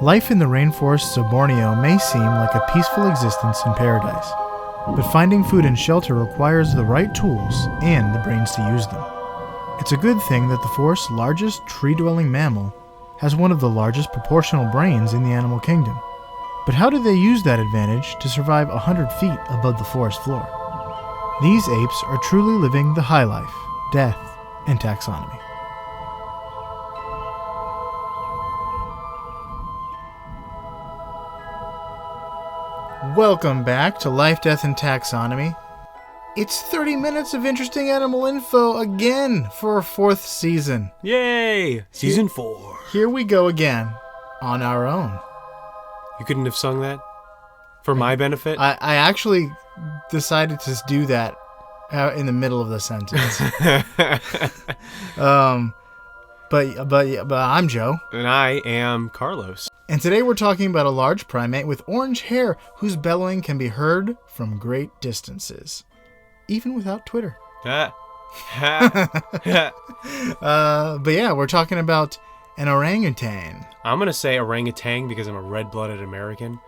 Life in the rainforests of Borneo may seem like a peaceful existence in paradise, but finding food and shelter requires the right tools and the brains to use them. It's a good thing that the forest's largest tree-dwelling mammal has one of the largest proportional brains in the animal kingdom. But how do they use that advantage to survive 100 feet above the forest floor? These apes are truly living the high life, death, and taxonomy. Welcome back to Life, Death, and Taxonomy. It's 30 minutes of interesting animal info again for our 4th season. Yay! Season 4. Here we go again, on our own. You couldn't have sung that? For my benefit? I actually decided to do that in the middle of the sentence. But I'm Joe. And I am Carlos. And today we're talking about a large primate with orange hair whose bellowing can be heard from great distances, even without Twitter. But yeah, we're talking about an orangutan. I'm going to say orangutan because I'm a red-blooded American,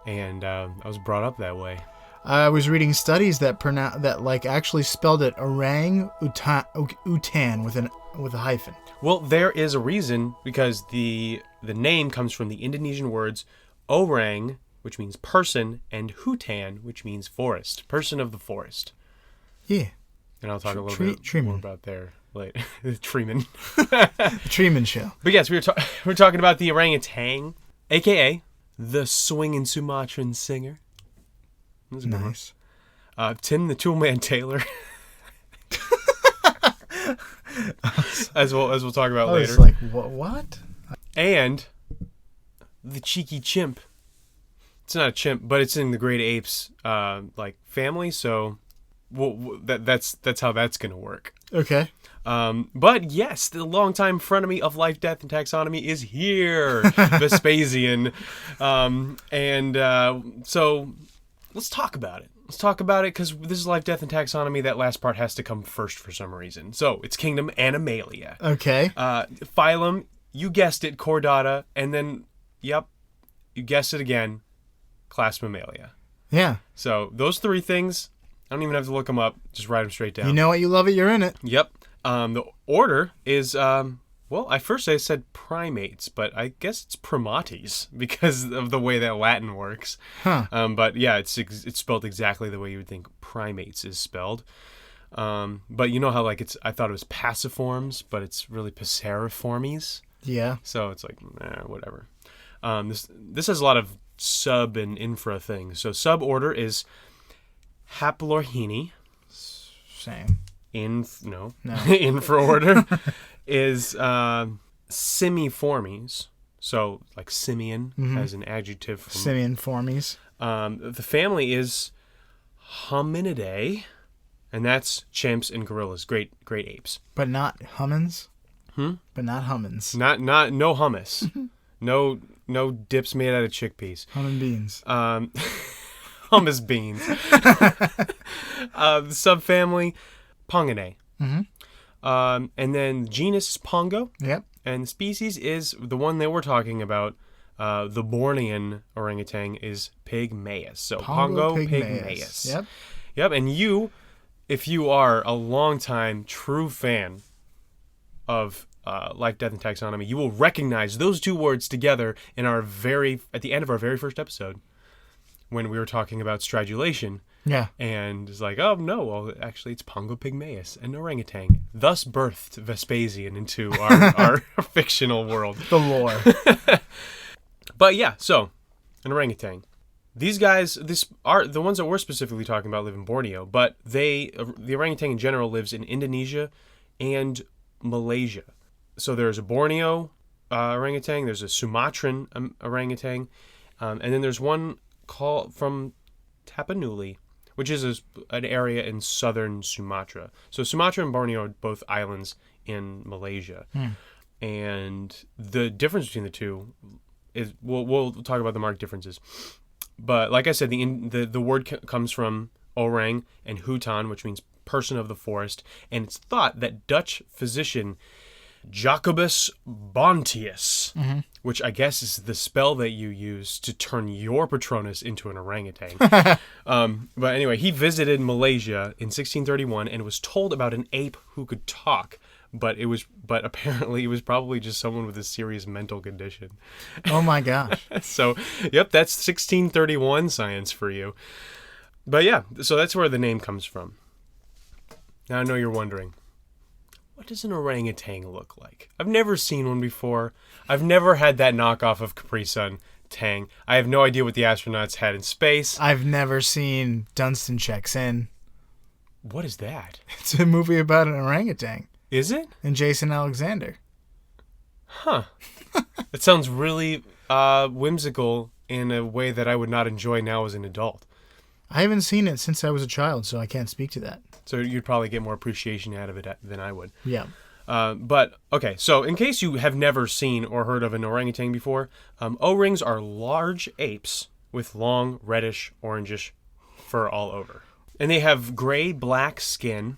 and I was brought up that way. I was reading studies that actually spelled it orangutan with a hyphen. Well, there is a reason, because the name comes from the Indonesian words orang, which means person, and hutan, which means forest. Person of the forest. Yeah. And I'll talk a little bit more about there later. The Treeman. The Treeman Show. But yes, we're talking about the orangutan, a.k.a. the swinging Sumatran singer. Nice. Tim the Toolman Taylor. as we'll talk about later. I was like, what? And the cheeky chimp. It's not a chimp, but it's in the great apes family. So, that's how that's gonna work. Okay. But yes, the longtime frenemy of Life, Death, and Taxonomy is here, Vespasian. So let's talk about it. Let's talk about it because this is Life, Death, and Taxonomy. That last part has to come first for some reason. So it's kingdom Animalia. Okay. Phylum, you guessed it, Chordata, and then, yep, you guessed it again, class Mammalia. Yeah. So those 3 things, I don't even have to look them up. Just write them straight down. You know it, you love it, you're in it. Yep. The order is, at first I said primates, but I guess it's primates because of the way that Latin works. Huh. But yeah, it's spelled exactly the way you would think primates is spelled. But you know how I thought it was passiforms, but it's really passeriformes. Yeah. So it's like, whatever. This has a lot of sub and infra things. So suborder is Haplorhini. Same. No. Infraorder is Simiformes. So like simian as an adjective. Simiformes. The family is Hominidae, and that's chimps and gorillas, great apes. But not humans. But not humans. No hummus. no dips made out of chickpeas. Hummin beans. Hummus beans. The subfamily Ponginae. And then genus is Pongo. Yep. And the species is the one that we're talking about. The Bornean orangutan is Pygmaeus. So Pongo Pygmaeus. Yep. Yep. And you, if you are a longtime true fan of Life, Death, and Taxonomy, you will recognize those 2 words together at the end of our very first episode when we were talking about stridulation. Yeah. And it's like, oh, no, well, actually, it's Pongo Pygmaeus, an orangutan. Thus birthed Vespasian into our fictional world. The lore. But yeah, so, an orangutan. These guys, are the ones that we're specifically talking about live in Borneo, but the orangutan in general lives in Indonesia and Malaysia. So there's a Borneo orangutan, there's a Sumatran orangutan, and then there's one called from Tapanuli, which is an area in southern Sumatra. So Sumatra and Borneo are both islands in Malaysia. And the difference between the two is, we'll talk about the marked differences. But like I said, the word comes from orang and hutan, which means person of the forest. And it's thought that Dutch physician Jacobus Bontius, which I guess is the spell that you use to turn your Patronus into an orangutan. But anyway, he visited Malaysia in 1631 and was told about an ape who could talk. But apparently it was probably just someone with a serious mental condition. Oh my gosh. So, yep, that's 1631 science for you. But yeah, so that's where the name comes from. Now I know you're wondering, what does an orangutan look like? I've never seen one before. I've never had that knockoff of Capri Sun Tang. I have no idea what the astronauts had in space. I've never seen Dunstan Checks In. What is that? It's a movie about an orangutan. Is it? And Jason Alexander. Huh. It sounds really whimsical in a way that I would not enjoy now as an adult. I haven't seen it since I was a child, so I can't speak to that. So you'd probably get more appreciation out of it than I would. Yeah. But, okay, so in case you have never seen or heard of an orangutan before, O-rings are large apes with long, reddish, orangish fur all over. And they have gray-black skin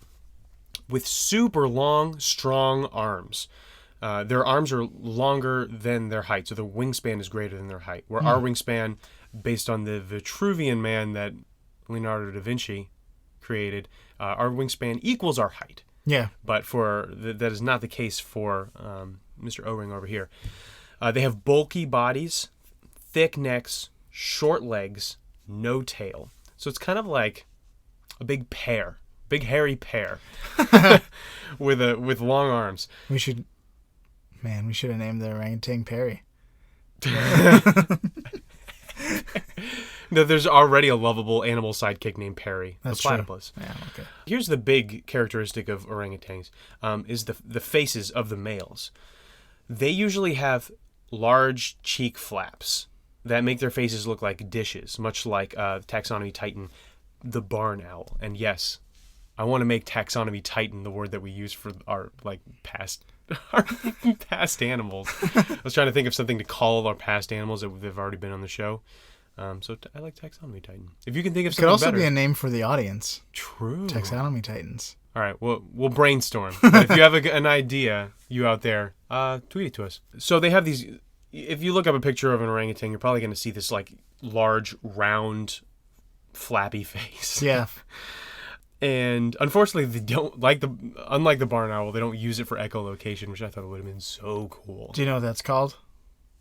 with super long, strong arms. Their arms are longer than their height, so their wingspan is greater than their height. Where our wingspan, based on the Vitruvian Man that Leonardo da Vinci created, our wingspan equals our height. Yeah. But that is not the case for Mr. O-ring over here. They have bulky bodies, thick necks, short legs, no tail. So it's kind of like a big pear, big hairy pear, with long arms. We should have named the orangutan Perry. No, there's already a lovable animal sidekick named Perry, That's the platypus. True. Yeah, okay. Here's the big characteristic of orangutans, is the faces of the males. They usually have large cheek flaps that make their faces look like dishes, much like taxonomy titan, the barn owl. And yes, I want to make taxonomy titan the word that we use for our past animals. I was trying to think of something to call our past animals that have already been on the show. So I like Taxonomy Titan. If you can think of something better. Could also be a name for the audience. True. Taxonomy Titans. All right, we'll brainstorm. But if you have an idea, you out there, tweet it to us. So they have these. If you look up a picture of an orangutan, you're probably going to see this large, round, flappy face. Yeah. And unfortunately, they don't unlike the barn owl, they don't use it for echolocation, which I thought would have been so cool. Do you know what that's called?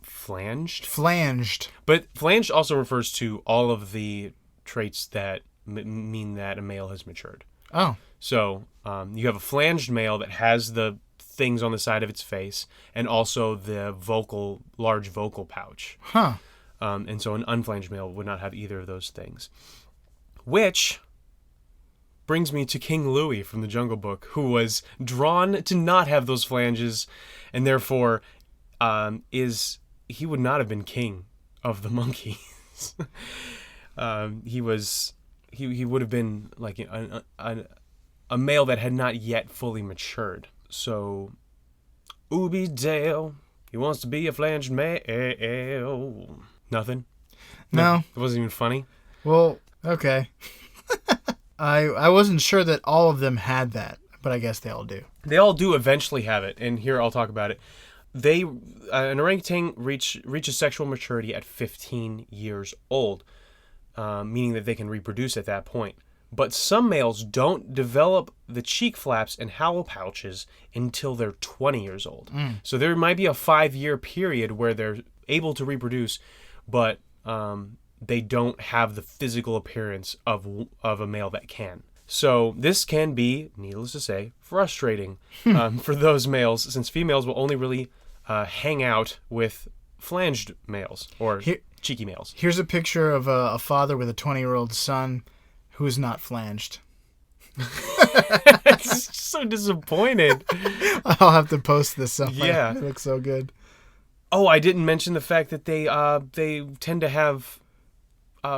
Flanged? Flanged. But flanged also refers to all of the traits that mean that a male has matured. Oh. So you have a flanged male that has the things on the side of its face and also the large vocal pouch. Huh. And so an unflanged male would not have either of those things. Which brings me to King Louis from the Jungle Book, who was drawn to not have those flanges and therefore he would not have been king of the monkeys. He would have been like a male that had not yet fully matured. So, Ooby Dale, he wants to be a flanged male. Nothing? No. It wasn't even funny? Well, okay. I wasn't sure that all of them had that, but I guess they all do. They all do eventually have it, and here I'll talk about it. An orangutan reaches sexual maturity at 15 years old, meaning that they can reproduce at that point. But some males don't develop the cheek flaps and howl pouches until they're 20 years old. So there might be a 5-year period where they're able to reproduce, but they don't have the physical appearance of a male that can. So this can be, needless to say, frustrating for those males, since females will only really hang out with flanged males or cheeky males. Here's a picture of a father with a 20-year-old son who's not flanged. It's so disappointed. I'll have to post this somewhere. Yeah. It looks so good. Oh, I didn't mention the fact that they tend to have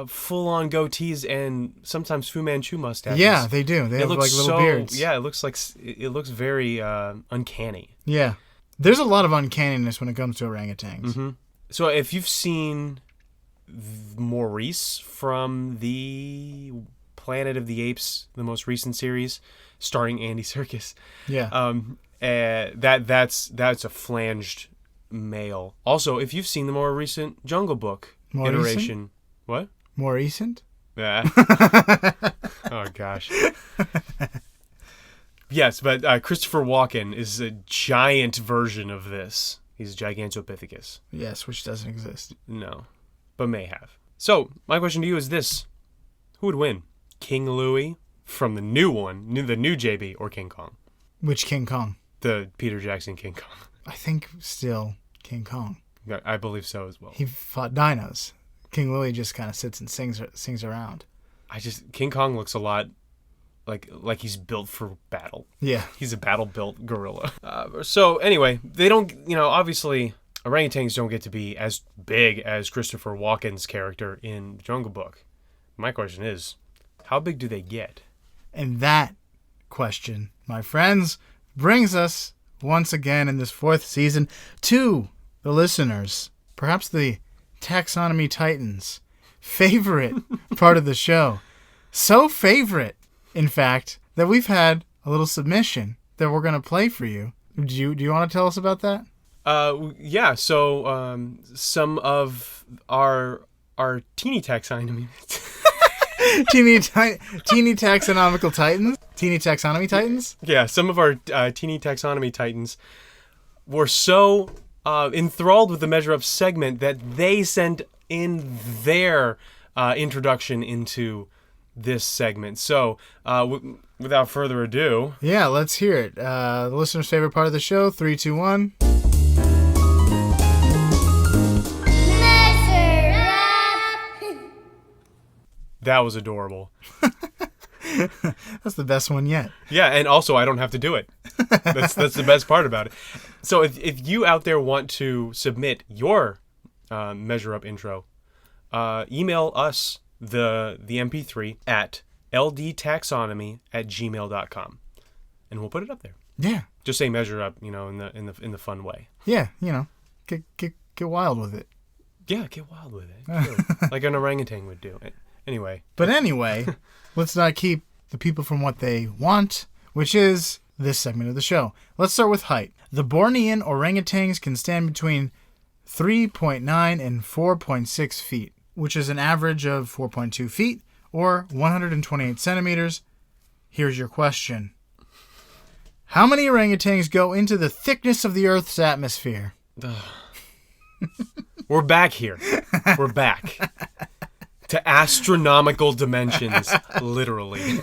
full-on goatees and sometimes Fu Manchu mustaches. Yeah, they do. They have little beards. Yeah, it looks very uncanny. Yeah. There's a lot of uncanniness when it comes to orangutans. Mm-hmm. So if you've seen Maurice from the Planet of the Apes, the most recent series, starring Andy Serkis. Yeah. That's a flanged male. Also, if you've seen the more recent Jungle Book More iteration, recent? what? More recent? Yeah. Oh gosh. Yes, but Christopher Walken is a giant version of this. He's Gigantopithecus. Yes, which doesn't exist. No, but may have. So, my question to you is this. Who would win? King Louie from the new one, the new JB, or King Kong? Which King Kong? The Peter Jackson King Kong. I think still King Kong. I believe so as well. He fought dinos. King Louie just kind of sits and sings around. King Kong looks a lot like he's built for battle. Yeah. He's a battle-built gorilla. So anyway, they don't, obviously orangutans don't get to be as big as Christopher Walken's character in the Jungle Book. My question is, how big do they get? And that question, my friends, brings us once again in this 4th season to the listeners, perhaps the Taxonomy Titans' favorite part of the show. So favorite, in fact, that we've had a little submission that we're going to play for you. Do you want to tell us about that? Yeah. So some of our teeny taxonomy. teeny taxonomical titans? Teeny taxonomy titans? Yeah, some of our teeny taxonomy titans were so enthralled with the Measure Up segment that they sent in their introduction into this segment. So, without further ado... Yeah, let's hear it. The listener's favorite part of the show, 3, 2, 1... That was adorable. That's the best one yet. Yeah, and also I don't have to do it. That's the best part about it. So if you out there want to submit your Measure Up intro, email us the MP3 at ldtaxonomy@gmail.com, and we'll put it up there. Yeah. Just say Measure Up, in the fun way. Yeah, get wild with it. Yeah, get wild with it. Sure. Like an orangutan would do. Anyway. But anyway, let's not keep the people from what they want, which is this segment of the show. Let's start with height. The Bornean orangutans can stand between 3.9 and 4.6 feet, which is an average of 4.2 feet or 128 centimeters. Here's your question. How many orangutans go into the thickness of the Earth's atmosphere? We're back here. We're back. To astronomical dimensions, literally.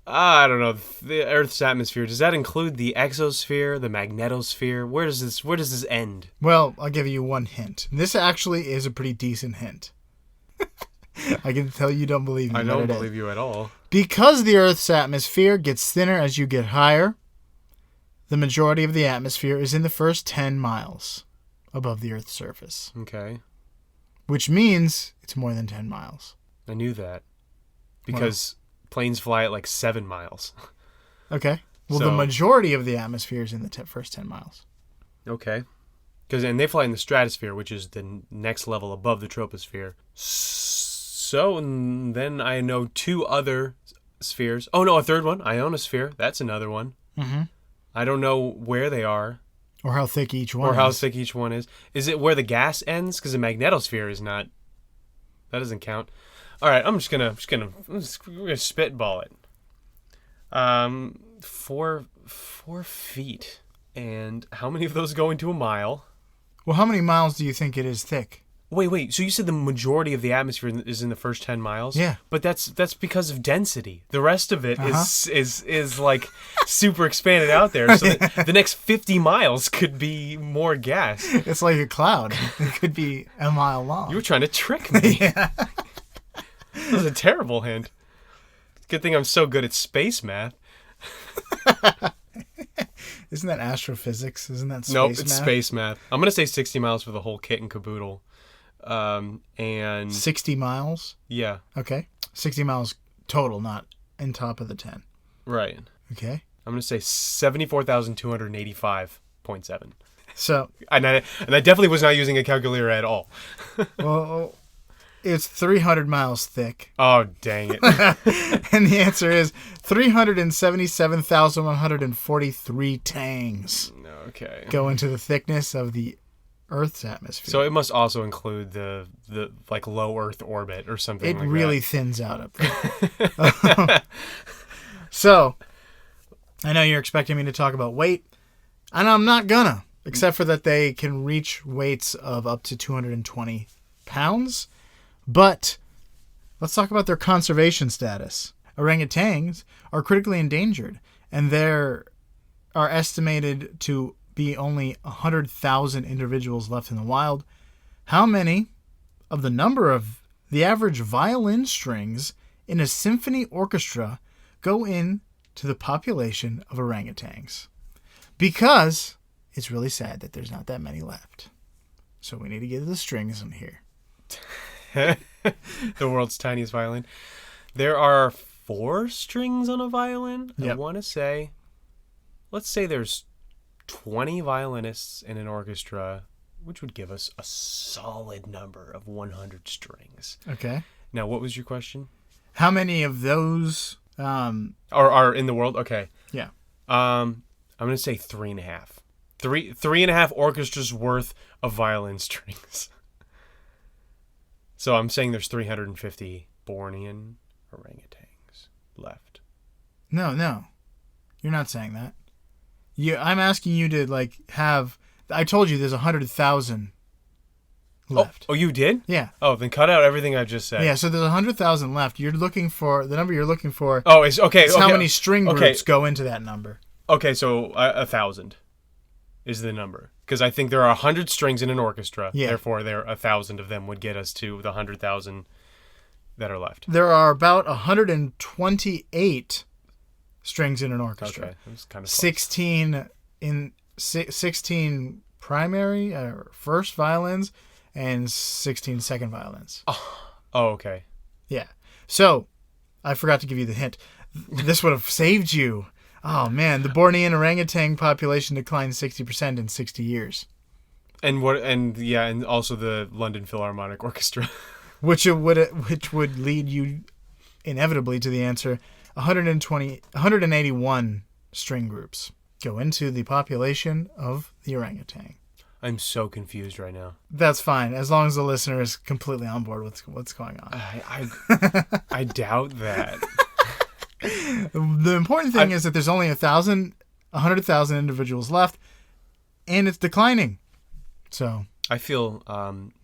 I don't know. The Earth's atmosphere, does that include the exosphere, the magnetosphere? Where does this end? Well, I'll give you one hint. This actually is a pretty decent hint. I can tell you don't believe me. I don't believe you at all. Because the Earth's atmosphere gets thinner as you get higher, the majority of the atmosphere is in the first 10 miles above the Earth's surface. Okay. Which means it's more than 10 miles. I knew that. Because planes fly at like 7 miles. Okay. Well, the majority of the atmosphere is in the first 10 miles. Okay. And they fly in the stratosphere, which is the next level above the troposphere. So then I know 2 other spheres. Oh, no, a third one. Ionosphere. That's another one. Mm-hmm. I don't know where they are. Or how thick each one is. Or how thick each one is. Is it where the gas ends? Because the magnetosphere is not... That doesn't count. All right, we're gonna spitball it. 4 feet. And how many of those go into a mile? Well, how many miles do you think it is thick? Wait. So you said the majority of the atmosphere is in the first 10 miles? Yeah. But that's because of density. The rest of it is like super expanded out there. So the next 50 miles could be more gas. It's like a cloud. It could be a mile long. You were trying to trick me. Yeah. That was a terrible hint. Good thing I'm so good at space math. Isn't that astrophysics? Isn't that space Nope, math? it's space math. I'm going to say 60 miles for the whole kit and caboodle. And 60 miles? Yeah. Okay. 60 miles total, not on top of the 10. Right. Okay. I'm going to say 74,285.7. So. And I definitely was not using a calculator at all. Well, It's 300 miles thick. Oh, dang it. And the answer is 377,143 tangs Okay. go into the thickness of the Earth's atmosphere. So it must also include the like low Earth orbit or something it like really thins out up there. So, I know you're expecting me to talk about weight, and I'm not gonna, except for that they can reach weights of up to 220 pounds. But let's talk about their conservation status. Orangutans are critically endangered, and there are estimated to be only 100,000 individuals left in the wild. How many of the number of the average violin strings in a symphony orchestra go in to the population of orangutans? Because it's really sad that there's not that many left. So we need to get the strings in here. The world's tiniest violin. There are 4 strings on a violin. Yep. I want to say, let's say there's 20 violinists in an orchestra, which would give us a solid number of 100 strings. Okay. Now, what was your question? How many of those... Are in the world? Okay. Yeah. I'm going to say 3.5. 3.5 orchestras worth of violin strings. So I'm saying there's 350 Bornean orangutans left. No. You're not saying that. I'm asking you to, have... I told you there's 100,000 left. Oh, you did? Yeah. Oh, then cut out everything I just said. Yeah, so there's 100,000 left. You're looking for... The number you're looking for... Oh, it's okay. is how many string groups go into that number. Okay, so 1,000 is the number. Because I think there are 100 strings in an orchestra. Yeah. Therefore, 1,000 of them would get us to the 100,000 that are left. There are about 128 strings in an orchestra. Okay, that was kind of 16 primary first violins and 16 second violins. Oh, okay. Yeah. So, I forgot to give you the hint. This would have saved you. Oh, man. The Bornean orangutan population declined 60% in 60 years. And also the London Philharmonic Orchestra. Which would lead you inevitably to the answer 181 string groups go into the population of the orangutan. I'm so confused right now. That's fine, as long as the listener is completely on board with what's going on. I doubt that. The important thing is that there's only 100,000 individuals left, and it's declining. So I feel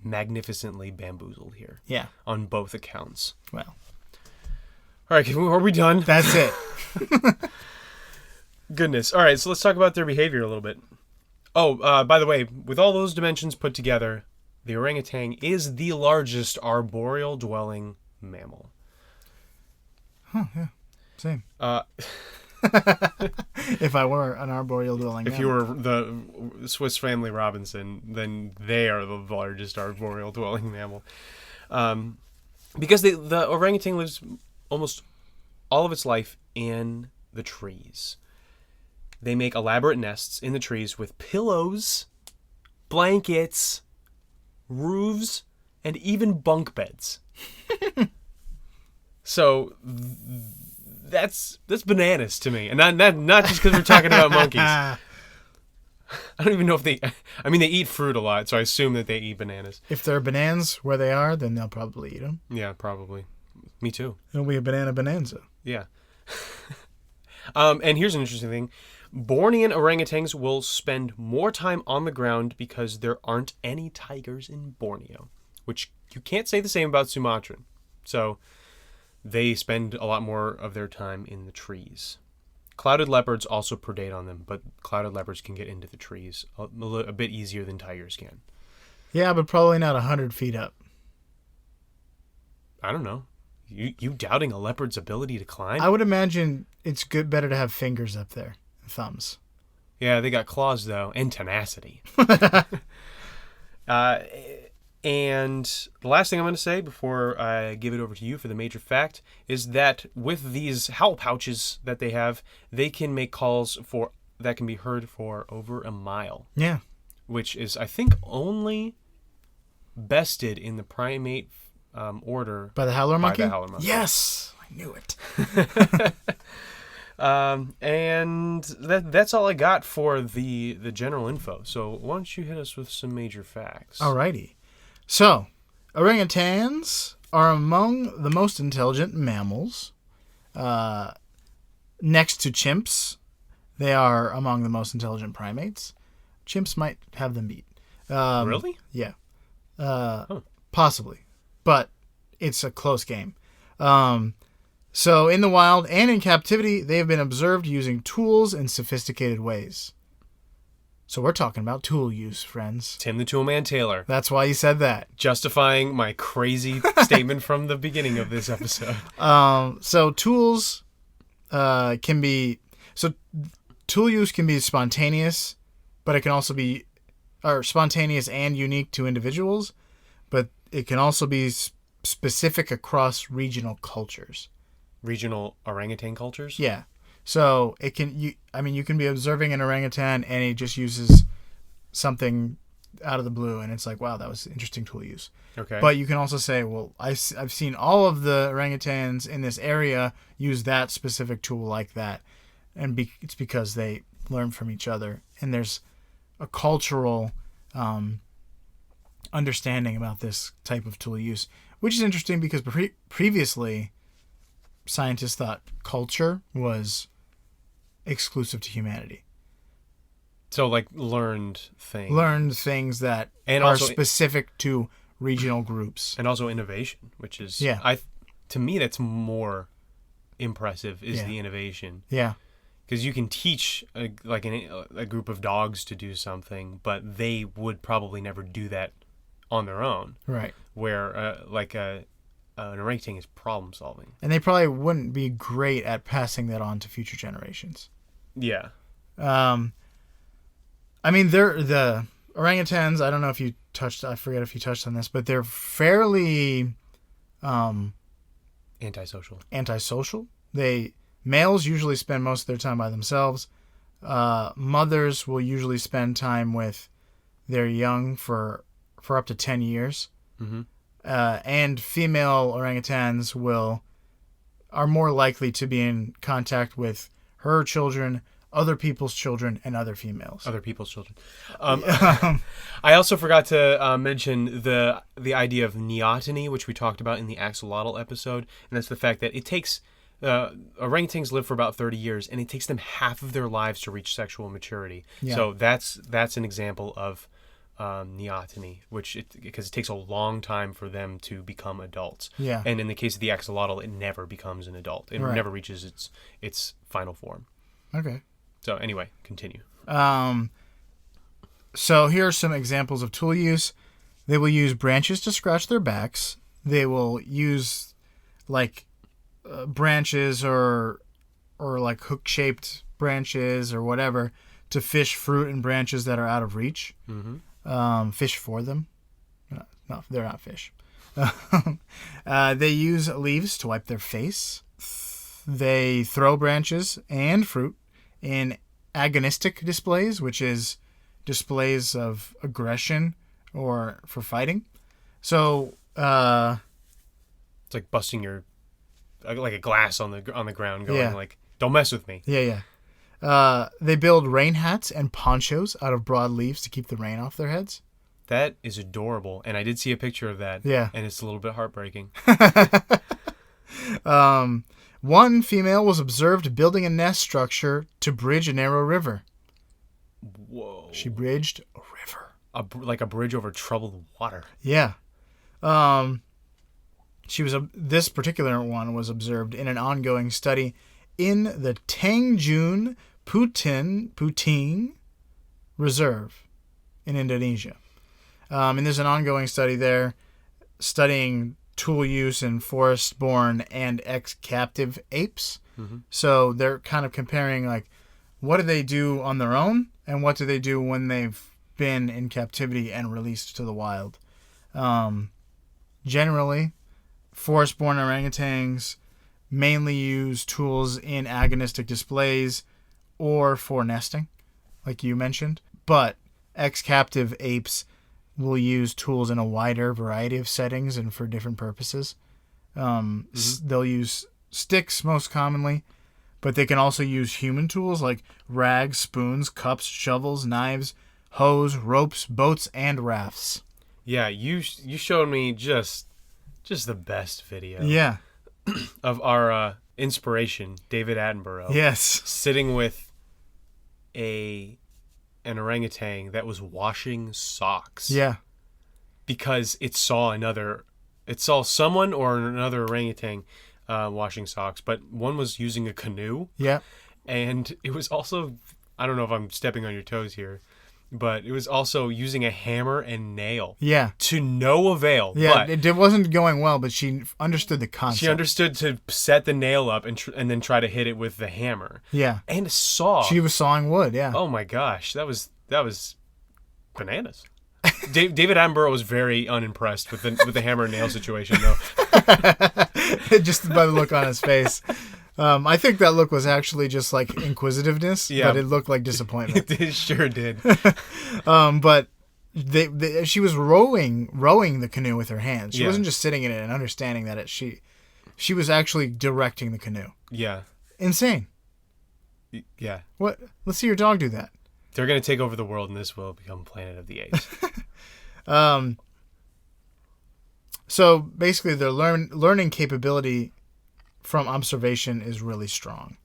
magnificently bamboozled here. Yeah. On both accounts. Well. All right, are we done? That's it. Goodness. All right, so let's talk about their behavior a little bit. Oh, by the way, with all those dimensions put together, the orangutan is the largest arboreal dwelling mammal. Huh, yeah. Same. If I were an arboreal dwelling If you were the Swiss Family Robinson, then they are the largest arboreal dwelling mammal. Because the orangutan lives almost all of its life in the trees. They make elaborate nests in the trees with pillows, blankets, roofs, and even bunk beds. So that's bananas to me, and not just because we're talking about monkeys. I don't even know if they eat fruit a lot, so I assume that they eat bananas. If there are bananas where they are, then they'll probably eat them. Yeah, probably. Me too. It'll be a banana bonanza. Yeah. And here's an interesting thing. Bornean orangutans will spend more time on the ground because there aren't any tigers in Borneo, which you can't say the same about Sumatran. So they spend a lot more of their time in the trees. Clouded leopards also predate on them, but clouded leopards can get into the trees a bit easier than tigers can. Yeah, but probably not 100 feet up. I don't know. You doubting a leopard's ability to climb? I would imagine it's better to have fingers up there. Thumbs. Yeah, they got claws, though, and tenacity. And the last thing I'm going to say before I give it over to you for the major fact is that with these howl pouches that they have, they can make calls that can be heard for over a mile. Yeah. Which is, I think, only bested in the primate order By the howler monkey? By the howler monkey. Yes! I knew it. And that's all I got for the general info. So why don't you hit us with some major facts? Alrighty. So, orangutans are among the most intelligent mammals. Next to chimps, they are among the most intelligent primates. Chimps might have them beat. Really? Yeah. Possibly. But it's a close game. So in the wild and in captivity, they have been observed using tools in sophisticated ways. So we're talking about tool use, friends. Tim the Toolman Taylor. That's why you said that. Justifying my crazy statement from the beginning of this episode. So tools can be... So tool use can be spontaneous, but it can also be... Or spontaneous and unique to individuals, but it can also be specific across regional cultures. Regional orangutan cultures? Yeah. So it can you can be observing an orangutan and he just uses something out of the blue and it's like, wow, that was interesting tool use. Okay. But you can also say, well, I've seen all of the orangutans in this area use that specific tool like that, and it's because they learn from each other and there's a cultural understanding about this type of tool use, which is interesting because previously scientists thought culture was exclusive to humanity. So, like, learned things. Learned things that and are also, specific to regional groups. And also innovation, which is... Yeah. To me, that's more impressive, is Yeah. the innovation. Yeah. Because you can teach a group of dogs to do something, but they would probably never do that on their own. Right. Where, an orangutan is problem solving. And they probably wouldn't be great at passing that on to future generations. Yeah. I mean, the orangutans, I don't know if you touched, I forget if you touched on this, but they're fairly Antisocial. Males usually spend most of their time by themselves. Mothers will usually spend time with their young for up to 10 years. Mm-hmm. And female orangutans are more likely to be in contact with her children, other people's children, and other females. Other people's children. I also forgot to mention the idea of neoteny, which we talked about in the axolotl episode, and that's the fact that it takes... orangutans live for about 30 years, and it takes them half of their lives to reach sexual maturity. Yeah. So that's an example of neoteny, because it takes a long time for them to become adults. Yeah. And in the case of the axolotl, it never becomes an adult. It Right. never reaches its final form. Okay. So anyway, continue. So here are some examples of tool use. They will use branches to scratch their backs. They will use branches or like hook-shaped branches or whatever to fish fruit and branches that are out of reach. Mm-hmm. Fish for them. No, they're not fish. They use leaves to wipe their face. They throw branches and fruit in agonistic displays, which is displays of aggression or for fighting. So It's like busting your like a glass on the ground, going like, "Don't mess with me." Yeah. They build rain hats and ponchos out of broad leaves to keep the rain off their heads. That is adorable, and I did see a picture of that. Yeah. And it's a little bit heartbreaking. One female was observed building a nest structure to bridge a narrow river. Whoa. She bridged a river. Like a bridge over troubled water. Yeah. This particular one was observed in an ongoing study in the Tanjung Puting Reserve in Indonesia. And there's an ongoing study there studying tool use in forest-born and ex-captive apes. Mm-hmm. So they're kind of comparing, like, what do they do on their own and what do they do when they've been in captivity and released to the wild. Generally, forest-born orangutans mainly use tools in agonistic displays or for nesting, like you mentioned. But ex-captive apes will use tools in a wider variety of settings and for different purposes. They'll use sticks most commonly, but they can also use human tools like rags, spoons, cups, shovels, knives, hoes, ropes, boats, and rafts. Yeah, you showed me just the best video. Yeah. Of our inspiration, David Attenborough. Yes. Sitting with an orangutan that was washing socks. Yeah. Because it saw someone or another orangutan washing socks, but one was using a canoe. Yeah. And it was also, I don't know if I'm stepping on your toes here, but it was also using a hammer and nail. Yeah. To no avail. Yeah, but it wasn't going well, but she understood the concept. she understood to set the nail up and then try to hit it with the hammer. Yeah. And saw. She was sawing wood, yeah. Oh my gosh, that was bananas. David Attenborough was very unimpressed with the hammer and nail situation, though. Just by the look on his face. I think that look was actually just like inquisitiveness, but it looked like disappointment. It sure did. But she was rowing the canoe with her hands. She Yeah. wasn't just sitting in it and understanding that she was actually directing the canoe. Yeah. Insane. Yeah. What? Let's see your dog do that. They're going to take over the world, and this will become Planet of the Apes. So basically, their learning capability from observation is really strong.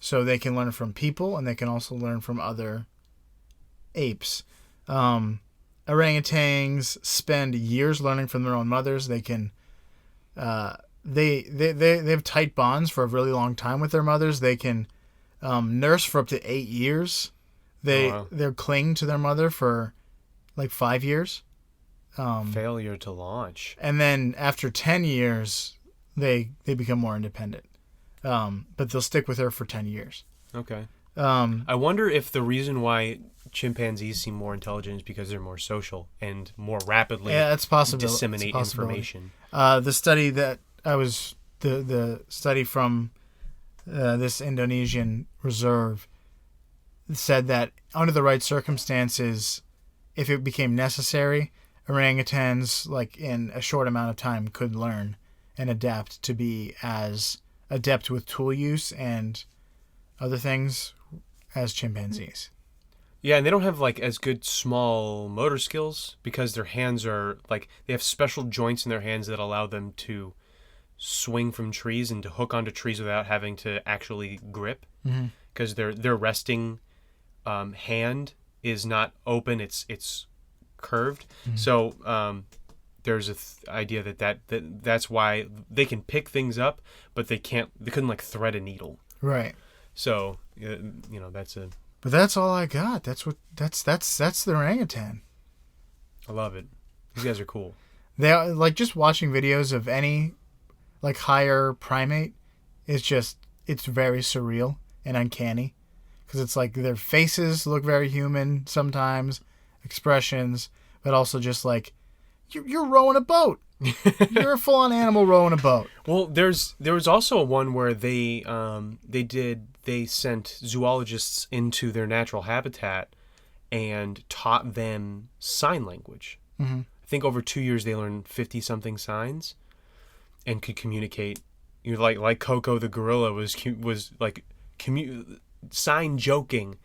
So they can learn from people, and they can also learn from other apes. Orangutans spend years learning from their own mothers. They can, they have tight bonds for a really long time with their mothers. They can nurse for up to 8 years. They're cling to their mother for like 5 years. Failure to launch. And then after 10 years, they become more independent. But they'll stick with her for 10 years. Okay. I wonder if the reason why chimpanzees seem more intelligent is because they're more social and more rapidly disseminate information. The study that the study from this Indonesian reserve said that under the right circumstances, if it became necessary, orangutans, like in a short amount of time, could learn and adapt to be as adept with tool use and other things as chimpanzees. Yeah, and they don't have like as good small motor skills because their hands are like they have special joints in their hands that allow them to swing from trees and to hook onto trees without having to actually grip because their resting hand is not open; it's curved. So there's idea that's why they can pick things up, but they couldn't like thread a needle. Right. So that's a. But that's all I got. That's the orangutan. I love it. These guys are cool. They are, like, just watching videos of any like higher primate is it's very surreal and uncanny because it's like their faces look very human sometimes, expressions, but also just like you're rowing a boat. You're a full-on animal rowing a boat. Well, there was also one where they sent zoologists into their natural habitat and taught them sign language. I think over 2 years they learned 50-something signs and could communicate. Like Coco the gorilla was like sign joking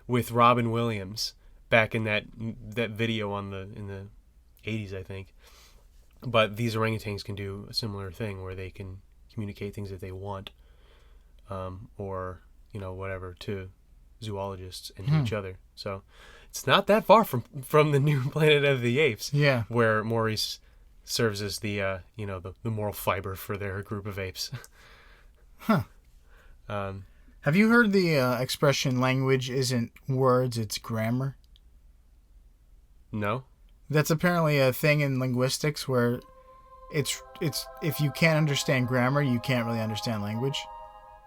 with Robin Williams back in that video in the 80s, I think. But these orangutans can do a similar thing where they can communicate things that they want, or whatever, to zoologists and to each other. So it's not that far from the new Planet of the Apes. Yeah, where Maurice serves as the the moral fiber for their group of apes. Huh. Have you heard the expression "language isn't words, it's grammar"? No. That's apparently a thing in linguistics where it's if you can't understand grammar, you can't really understand language.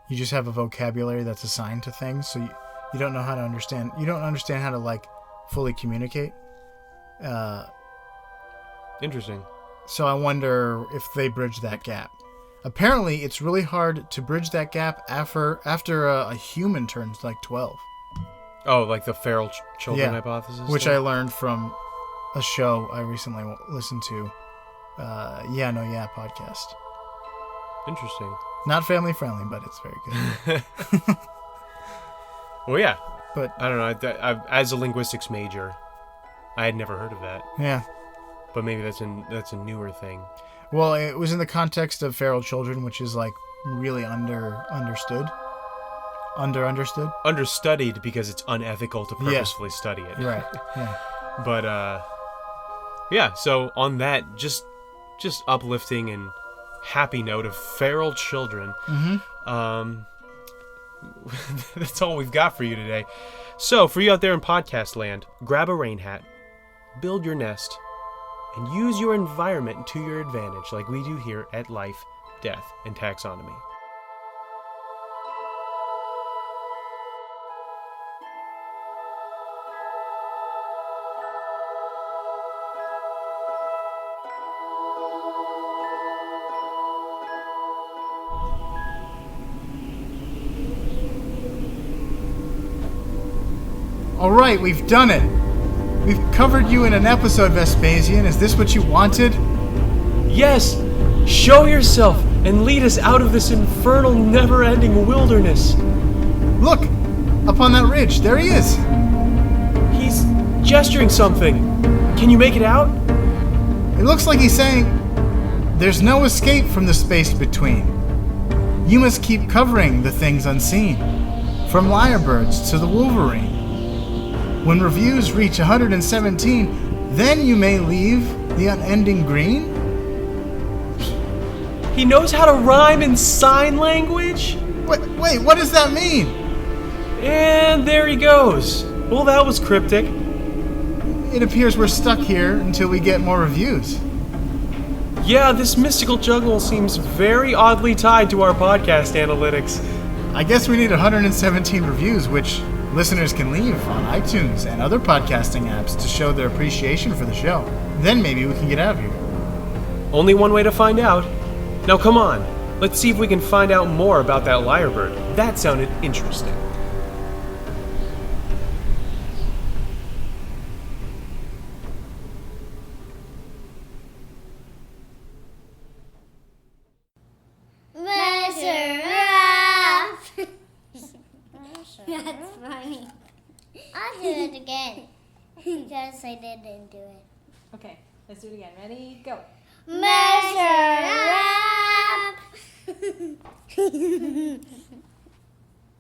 You just have a vocabulary that's assigned to things, so you don't know how to understand. You don't understand how to like fully communicate. Interesting. So I wonder if they bridge that gap. Apparently, it's really hard to bridge that gap after a human turns like 12. Oh, like the feral children hypothesis? Which I learned from a show I recently listened to. Yeah, No, Yeah podcast. Interesting. Not family friendly, but it's very good. Well, yeah. But I don't know. As a linguistics major, I had never heard of that. yeah. But maybe that's a newer thing. Well, it was in the context of feral children, which is like really understood. Understudied because it's unethical to purposefully study it. Right. Yeah. But yeah. So on that, just uplifting and happy note of feral children. Mm-hmm. That's all we've got for you today. So for you out there in podcast land, grab a rain hat, build your nest, and use your environment to your advantage, like we do here at Life, Death, and Taxonomy. All right, we've done it. We've covered you in an episode, Vespasian. Is this what you wanted? Yes! Show yourself and lead us out of this infernal, never-ending wilderness. Look! Up on that ridge, there he is. He's gesturing something. Can you make it out? It looks like he's saying, there's no escape from the space between. You must keep covering the things unseen, from lyrebirds to the wolverine. When reviews reach 117, then you may leave the unending green? He knows how to rhyme in sign language? Wait, what does that mean? And there he goes. Well, that was cryptic. It appears we're stuck here until we get more reviews. Yeah, this mystical jungle seems very oddly tied to our podcast analytics. I guess we need 117 reviews, which listeners can leave on iTunes and other podcasting apps to show their appreciation for the show. Then maybe we can get out of here. Only one way to find out. Now come on, let's see if we can find out more about that lyrebird. That sounded interesting. Measure up! That's funny. I'll do it again because I didn't do it. Okay, let's do it again. Ready? Go. Measure up!